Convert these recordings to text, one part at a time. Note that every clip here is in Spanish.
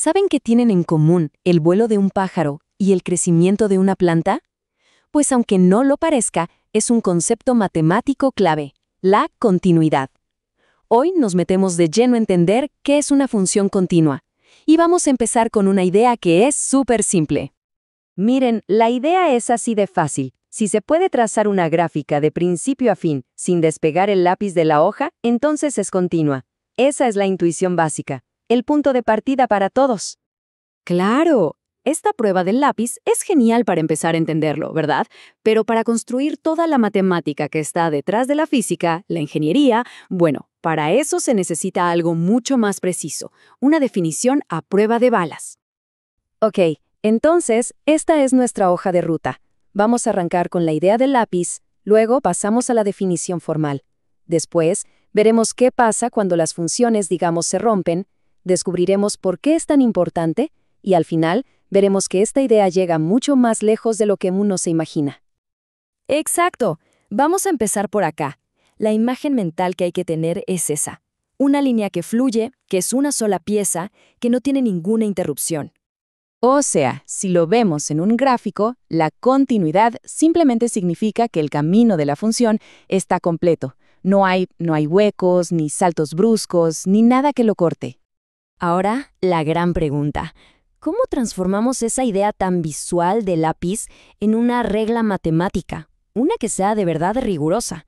¿Saben qué tienen en común el vuelo de un pájaro y el crecimiento de una planta? Pues aunque no lo parezca, es un concepto matemático clave, la continuidad. Hoy nos metemos de lleno a entender qué es una función continua. Y vamos a empezar con una idea que es súper simple. Miren, la idea es así de fácil. Si se puede trazar una gráfica de principio a fin sin despegar el lápiz de la hoja, entonces es continua. Esa es la intuición básica, el punto de partida para todos. Claro, esta prueba del lápiz es genial para empezar a entenderlo, ¿verdad? Pero para construir toda la matemática que está detrás de la física, la ingeniería, bueno, para eso se necesita algo mucho más preciso, una definición a prueba de balas. Ok, entonces, esta es nuestra hoja de ruta. Vamos a arrancar con la idea del lápiz, luego pasamos a la definición formal. Después, veremos qué pasa cuando las funciones, digamos, se rompen, descubriremos por qué es tan importante y al final veremos que esta idea llega mucho más lejos de lo que uno se imagina. Exacto. Vamos a empezar por acá. La imagen mental que hay que tener es esa. Una línea que fluye, que es una sola pieza, que no tiene ninguna interrupción. O sea, si lo vemos en un gráfico, la continuidad simplemente significa que el camino de la función está completo. No hay huecos, ni saltos bruscos, ni nada que lo corte. Ahora, la gran pregunta. ¿Cómo transformamos esa idea tan visual del lápiz en una regla matemática? Una que sea de verdad rigurosa.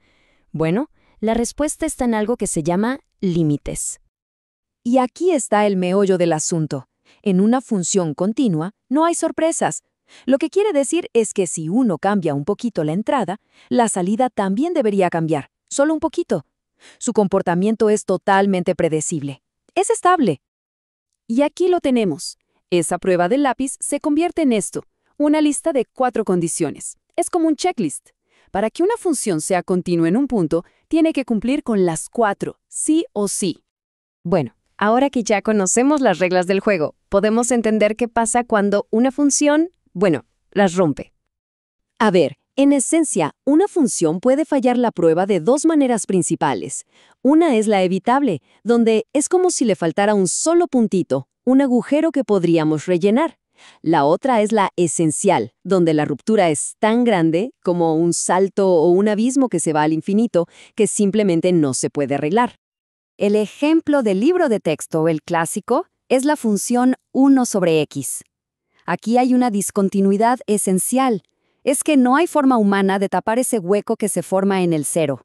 Bueno, la respuesta está en algo que se llama límites. Y aquí está el meollo del asunto. En una función continua no hay sorpresas. Lo que quiere decir es que si uno cambia un poquito la entrada, la salida también debería cambiar, solo un poquito. Su comportamiento es totalmente predecible. Es estable. Y aquí lo tenemos. Esa prueba del lápiz se convierte en esto, una lista de 4 condiciones. Es como un checklist. Para que una función sea continua en un punto, tiene que cumplir con las 4, sí o sí. Bueno, ahora que ya conocemos las reglas del juego, podemos entender qué pasa cuando una función, las rompe. A ver, en esencia, una función puede fallar la prueba de 2 maneras principales. Una es la evitable, donde es como si le faltara un solo puntito, un agujero que podríamos rellenar. La otra es la esencial, donde la ruptura es tan grande como un salto o un abismo que se va al infinito que simplemente no se puede arreglar. El ejemplo del libro de texto, el clásico, es la función 1 sobre x. Aquí hay una discontinuidad esencial. Es que no hay forma humana de tapar ese hueco que se forma en el cero.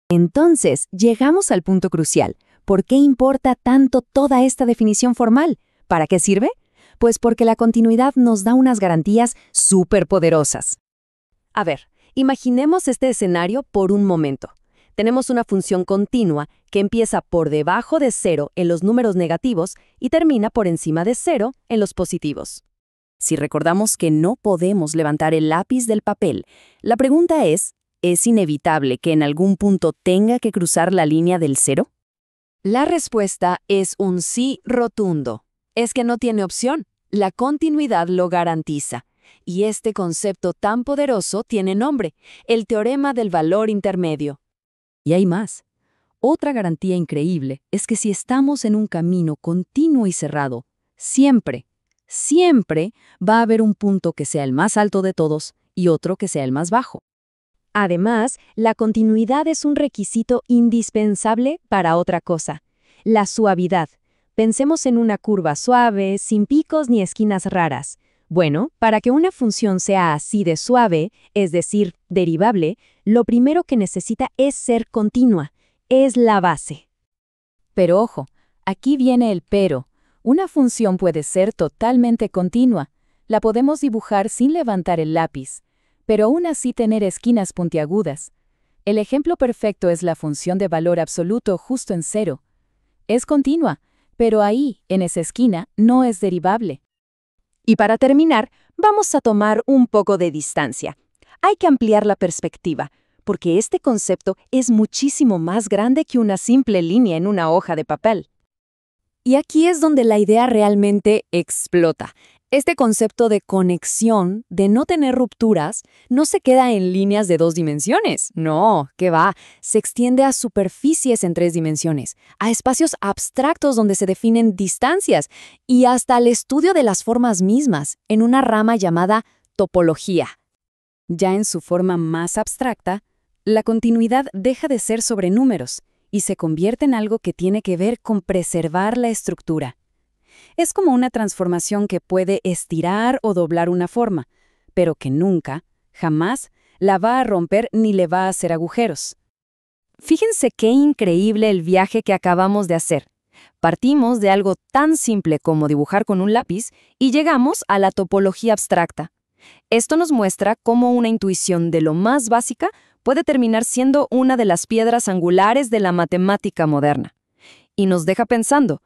Entonces, llegamos al punto crucial. ¿Por qué importa tanto toda esta definición formal? ¿Para qué sirve? Pues porque la continuidad nos da unas garantías súper poderosas. A ver, imaginemos este escenario por un momento. Tenemos una función continua que empieza por debajo de 0 en los números negativos y termina por encima de 0 en los positivos. Si recordamos que no podemos levantar el lápiz del papel, la pregunta ¿es inevitable que en algún punto tenga que cruzar la línea del 0? La respuesta es un sí rotundo. Es que no tiene opción. La continuidad lo garantiza. Y este concepto tan poderoso tiene nombre, el teorema del valor intermedio. Y hay más. Otra garantía increíble es que si estamos en un camino continuo y cerrado, siempre va a haber un punto que sea el más alto de todos y otro que sea el más bajo. Además, la continuidad es un requisito indispensable para otra cosa, la suavidad. Pensemos en una curva suave, sin picos ni esquinas raras. Bueno, para que una función sea así de suave, es decir, derivable, lo primero que necesita es ser continua, es la base. Pero ojo, aquí viene el pero. Una función puede ser totalmente continua. La podemos dibujar sin levantar el lápiz, pero aún así tener esquinas puntiagudas. El ejemplo perfecto es la función de valor absoluto justo en 0. Es continua, pero ahí, en esa esquina, no es derivable. Y para terminar, vamos a tomar un poco de distancia. Hay que ampliar la perspectiva, porque este concepto es muchísimo más grande que una simple línea en una hoja de papel. Y aquí es donde la idea realmente explota. Este concepto de conexión, de no tener rupturas, no se queda en líneas de 2 dimensiones. No, ¿qué va? Se extiende a superficies en 3 dimensiones, a espacios abstractos donde se definen distancias y hasta al estudio de las formas mismas, en una rama llamada topología. Ya en su forma más abstracta, la continuidad deja de ser sobre números y se convierte en algo que tiene que ver con preservar la estructura. Es como una transformación que puede estirar o doblar una forma, pero que nunca, jamás, la va a romper ni le va a hacer agujeros. Fíjense qué increíble el viaje que acabamos de hacer. Partimos de algo tan simple como dibujar con un lápiz y llegamos a la topología abstracta. Esto nos muestra cómo una intuición de lo más básica puede terminar siendo una de las piedras angulares de la matemática moderna. Y nos deja pensando,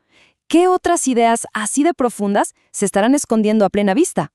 ¿qué otras ideas así de profundas se estarán escondiendo a plena vista?